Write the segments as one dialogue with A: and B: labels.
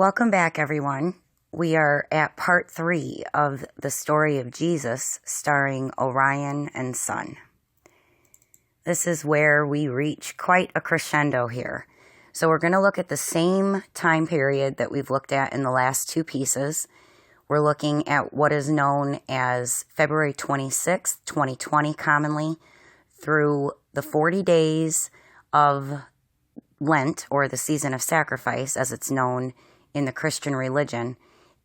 A: Welcome back, everyone. We are at part 3 of the story of Jesus, starring Orion and Sun. This is where we reach quite a crescendo here. So we're going to look at the same time period that we've looked at in the last two pieces. We're looking at what is known as February 26th, 2020 commonly, through the 40 days of Lent, or the season of sacrifice, as it's known in the Christian religion,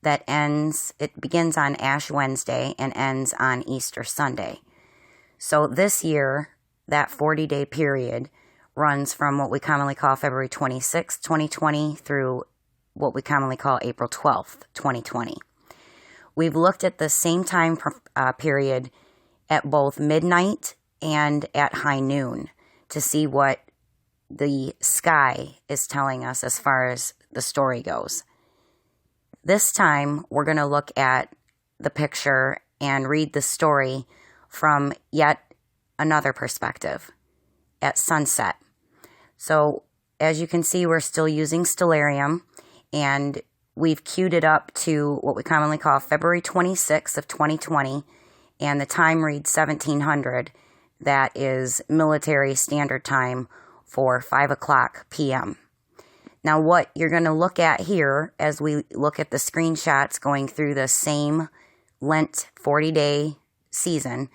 A: it begins on Ash Wednesday and ends on Easter Sunday. So this year, that 40-day period runs from what we commonly call February 26th, 2020 through what we commonly call April 12th, 2020. We've looked at the same time period at both midnight and at high noon to see what the sky is telling us as far as the story goes. This time, we're going to look at the picture and read the story from yet another perspective, at sunset. So, as you can see, we're still using stellarium, and we've queued it up to what we commonly call February 26th of 2020, and the time reads 1700. That is military standard time for 5 o'clock p.m. Now, what you're going to look at here as we look at the screenshots going through the same Lent 40-day season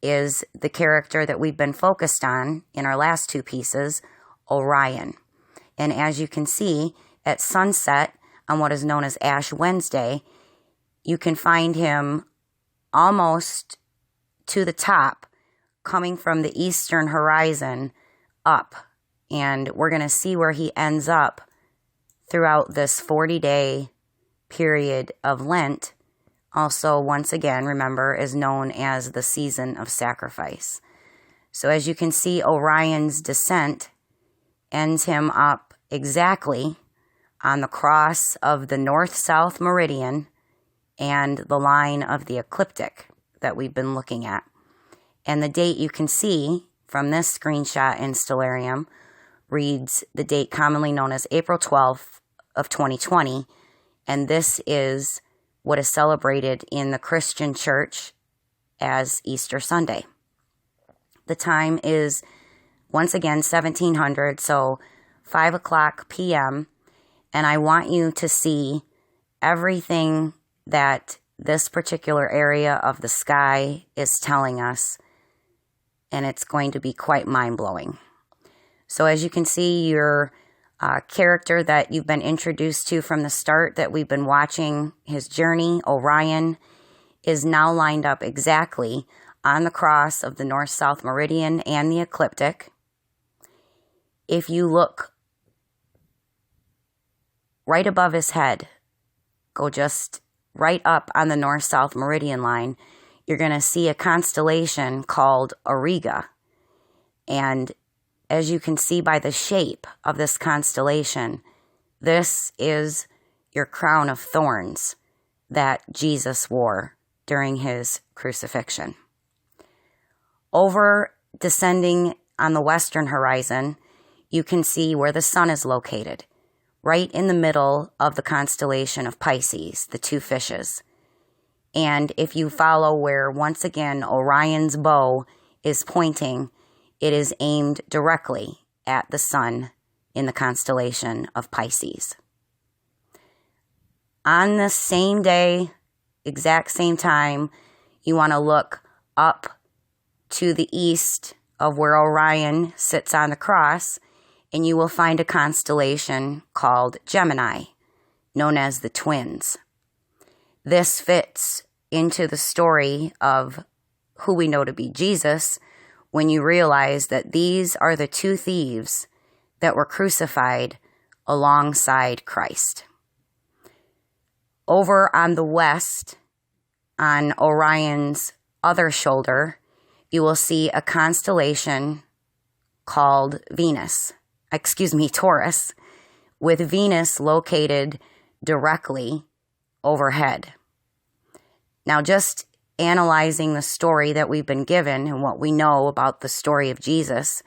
A: is the character that we've been focused on in our last two pieces, Orion. And as you can see, at sunset on what is known as Ash Wednesday, you can find him almost to the top, coming from the eastern horizon up. And we're going to see where he ends up throughout this 40-day period of Lent. Also, once again, remember, is known as the season of sacrifice. So as you can see, Orion's descent ends him up exactly on the cross of the north-south meridian and the line of the ecliptic that we've been looking at. And the date you can see from this screenshot in stellarium reads the date commonly known as April 12th of 2020, and this is what is celebrated in the Christian church as Easter Sunday. The time is, once again, 1700, so 5 o'clock p.m., and I want you to see everything that this particular area of the sky is telling us, and it's going to be quite mind-blowing. So as you can see, your character that you've been introduced to from the start, that we've been watching his journey, Orion, is now lined up exactly on the cross of the north-south meridian and the ecliptic. If you look right above his head, go just right up on the north-south meridian line, you're going to see a constellation called Orion. And as you can see by the shape of this constellation, this is your crown of thorns that Jesus wore during his crucifixion. Over descending on the western horizon, you can see where the sun is located, right in the middle of the constellation of Pisces, the two fishes. And if you follow where, once again, Orion's bow is pointing, it is aimed directly at the sun in the constellation of Pisces. On the same day, exact same time, you want to look up to the east of where Orion sits on the cross, and you will find a constellation called Gemini, known as the twins. This fits into the story of who we know to be Jesus, when you realize that these are the two thieves that were crucified alongside Christ. Over on the west, on Orion's other shoulder, you will see a constellation called Taurus, with Venus located directly overhead. Now, just analyzing the story that we've been given and what we know about the story of Jesus,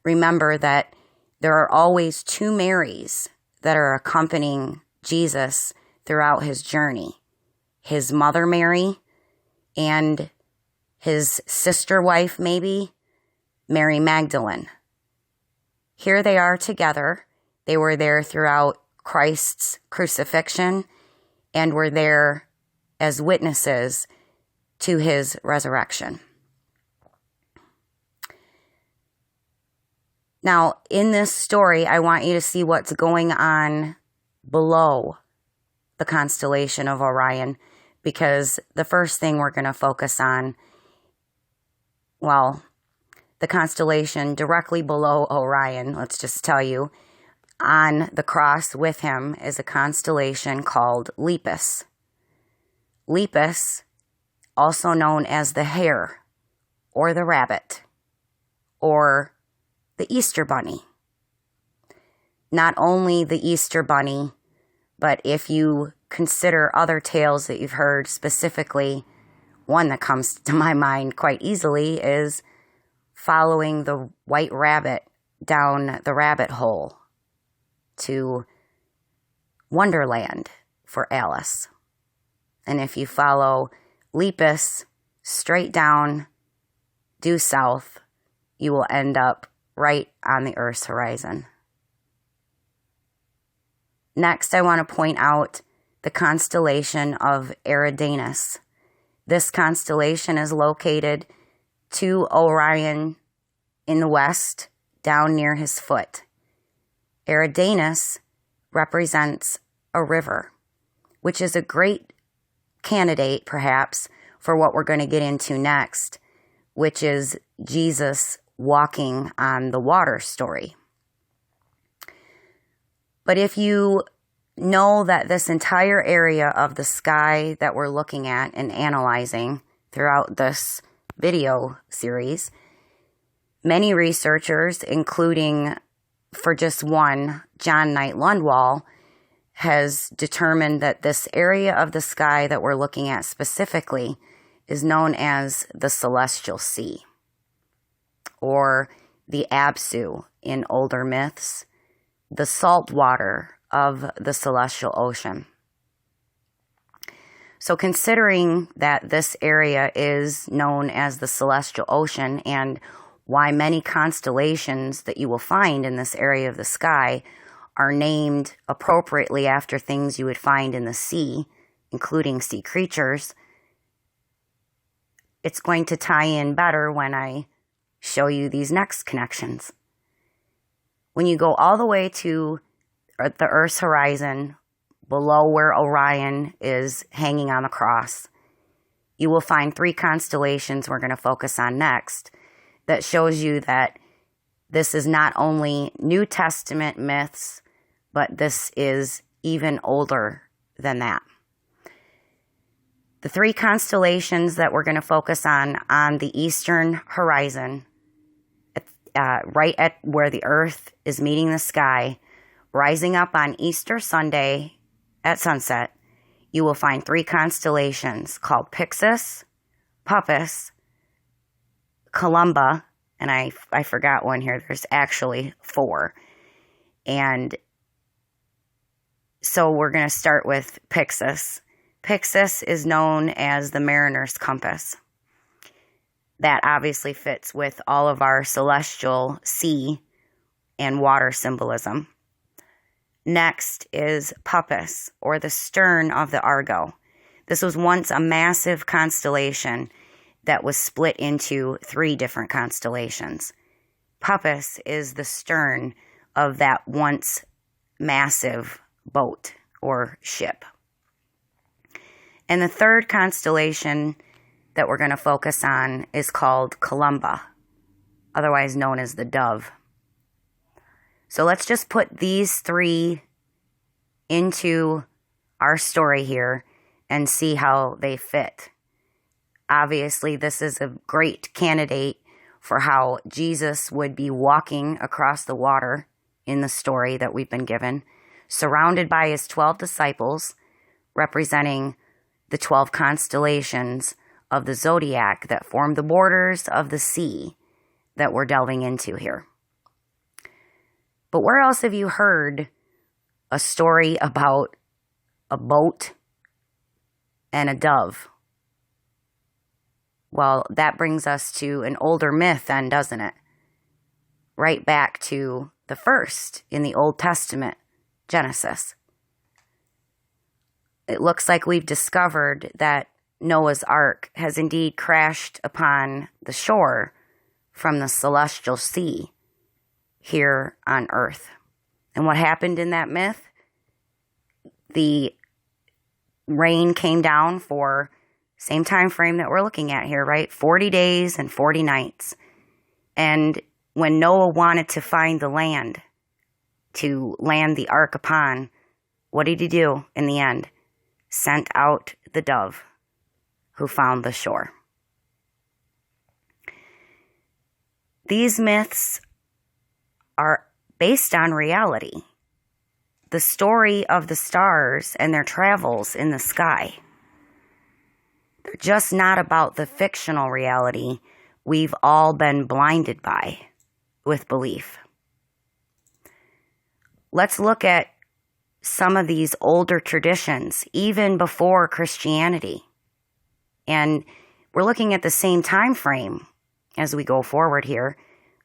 A: remember that there are always two Marys that are accompanying Jesus throughout his journey. His mother Mary and his sister wife, maybe, Mary Magdalene. Here they are together. They were there throughout Christ's crucifixion and were there as witnesses to his resurrection. Now, in this story, I want you to see what's going on below the constellation of Orion, because the first thing we're going to focus on, well, the constellation directly below Orion, let's just tell you, on the cross with him is a constellation called Lepus. Lepus, also known as the hare, or the rabbit, or the Easter bunny. Not only the Easter bunny, but if you consider other tales that you've heard, specifically, one that comes to my mind quite easily is following the white rabbit down the rabbit hole to Wonderland for Alice. And if you follow Lepus straight down, due south, you will end up right on the Earth's horizon. Next, I want to point out the constellation of Eridanus. This constellation is located to Orion in the west, down near his foot. Eridanus represents a river, which is a great candidate, perhaps, for what we're going to get into next, which is Jesus walking on the water story. But if you know that this entire area of the sky that we're looking at and analyzing throughout this video series, many researchers, including for just one, John Knight Lundwall, has determined that this area of the sky that we're looking at specifically is known as the Celestial Sea, or the Absu in older myths, the salt water of the celestial ocean. So considering that this area is known as the celestial ocean, and why many constellations that you will find in this area of the sky are named appropriately after things you would find in the sea, including sea creatures, it's going to tie in better when I show you these next connections. When you go all the way to the Earth's horizon, below where Orion is hanging on the cross, you will find three constellations we're going to focus on next that shows you that this is not only New Testament myths, but this is even older than that. The three constellations that we're going to focus on the eastern horizon, right at where the Earth is meeting the sky, rising up on Easter Sunday at sunset, you will find three constellations called Pyxis, Puppis, Columba, and I forgot one here. There's actually four. And so we're going to start with Pyxis. Pyxis is known as the mariner's compass. That obviously fits with all of our celestial sea and water symbolism. Next is Puppis, or the stern of the Argo. This was once a massive constellation that was split into three different constellations. Puppis is the stern of that once massive boat or ship. And the third constellation that we're going to focus on is called Columba, otherwise known as the Dove. So let's just put these three into our story here and see how they fit. Obviously, this is a great candidate for how Jesus would be walking across the water in the story that we've been given, surrounded by his 12 disciples, representing the 12 constellations of the zodiac that form the borders of the sea that we're delving into here. But where else have you heard a story about a boat, and a dove. Well, that brings us to an older myth then, doesn't it? Right back to the first in the Old Testament, Genesis. It looks like we've discovered that Noah's Ark has indeed crashed upon the shore from the celestial sea here on earth. And what happened in that myth? The rain came down for same time frame that we're looking at here, right? 40 days and 40 nights. And when Noah wanted to find the land to land the ark upon, what did he do in the end? Sent out the dove who found the shore. These myths are based on reality. The story of the stars and their travels in the sky. They're just not about the fictional reality we've all been blinded by with belief. Let's look at some of these older traditions, even before Christianity. And we're looking at the same time frame as we go forward here,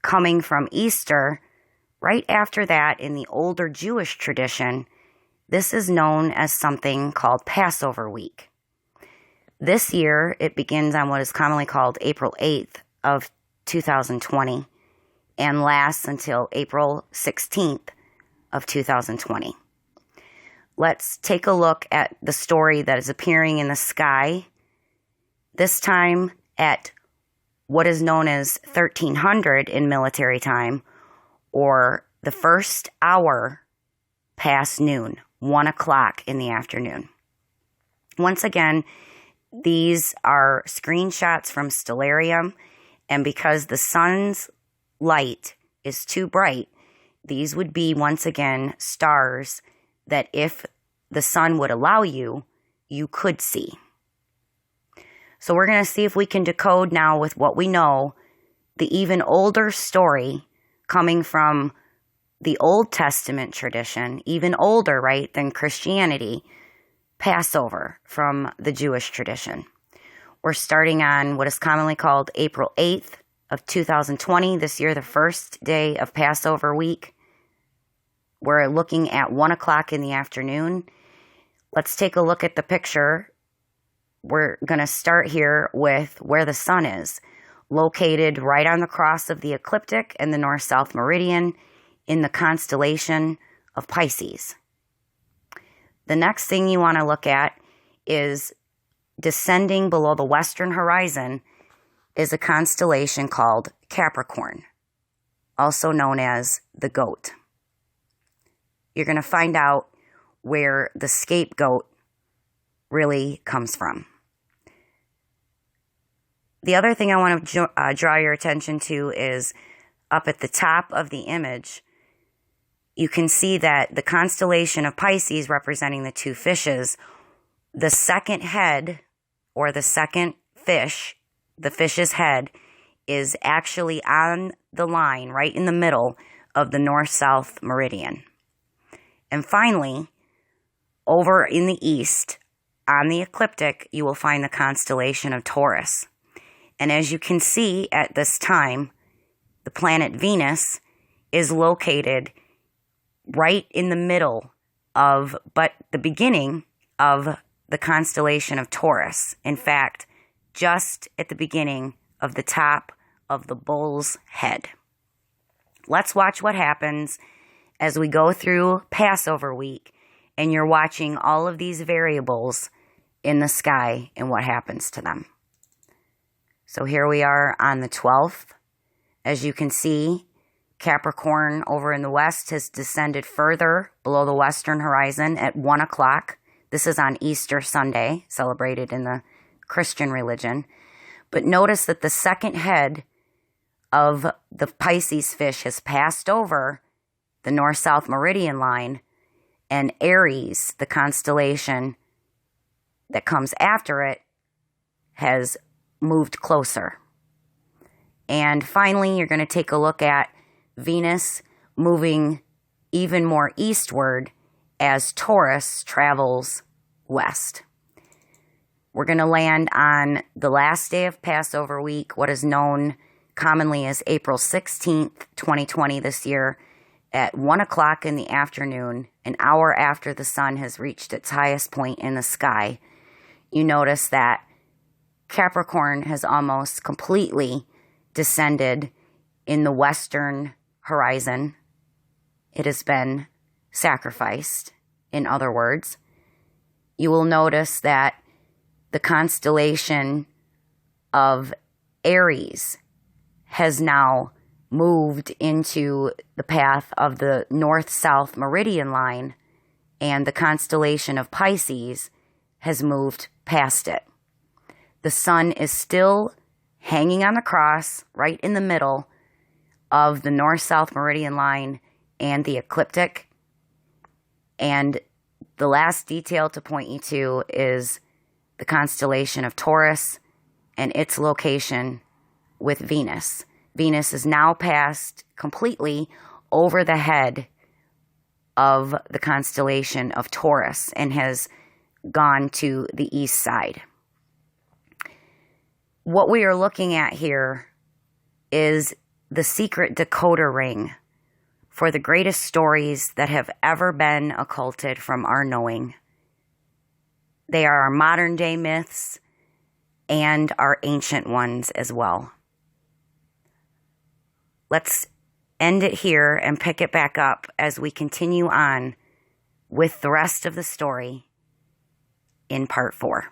A: coming from Easter. Right after that, in the older Jewish tradition, this is known as something called Passover week. This year, it begins on what is commonly called April 8th of 2020 and lasts until April 16th of 2020. Let's take a look at the story that is appearing in the sky, this time at what is known as 1300 in military time, or the first hour past noon, 1 o'clock in the afternoon. Once again, these are screenshots from Stellarium, and because the sun's light is too bright, these would be, once again, stars that if the sun would allow you, you could see. So we're going to see if we can decode now with what we know, the even older story coming from the Old Testament tradition, even older, right, than Christianity, Passover from the Jewish tradition. We're starting on what is commonly called April 8th of 2020, this year the first day of Passover week. We're looking at 1 o'clock in the afternoon. Let's take a look at the picture. We're going to start here with where the sun is, located right on the cross of the ecliptic and the north-south meridian in the constellation of Pisces. The next thing you want to look at is descending below the western horizon is a constellation called Capricorn, also known as the goat. You're going to find out where the scapegoat really comes from. The other thing I want to draw your attention to is up at the top of the image, you can see that the constellation of Pisces representing the two fishes, the second head or the second fish, the fish's head, is actually on the line right in the middle of the north-south meridian. And finally, over in the east, on the ecliptic, you will find the constellation of Taurus. And as you can see at this time, the planet Venus is located right in the middle of, but the beginning of the constellation of Taurus. In fact, just at the beginning of the top of the bull's head. Let's watch what happens as we go through Passover week and you're watching all of these variables in the sky and what happens to them. So here we are on the 12th. As you can see, Capricorn over in the west has descended further below the western horizon at 1 o'clock. This is on Easter Sunday, celebrated in the Christian religion. But notice that the second head of the Pisces fish has passed over the north-south meridian line, and Aries, the constellation that comes after it, has moved closer. And finally, you're going to take a look at Venus moving even more eastward as Taurus travels west. We're going to land on the last day of Passover week, what is known commonly as April 16th, 2020 this year, at 1 o'clock in the afternoon, an hour after the sun has reached its highest point in the sky. You notice that Capricorn has almost completely descended in the western horizon. It has been sacrificed, in other words. You will notice that the constellation of Aries has now moved into the path of the north-south meridian line, and the constellation of Pisces has moved past it. The sun is still hanging on the cross right in the middle of the north-south meridian line and the ecliptic. And the last detail to point you to is the constellation of Taurus and its location with Venus. Venus is now passed completely over the head of the constellation of Taurus and has gone to the east side. What we are looking at here is the secret decoder ring for the greatest stories that have ever been occulted from our knowing. They are our modern day myths and our ancient ones as well. Let's end it here and pick it back up as we continue on with the rest of the story in part 4.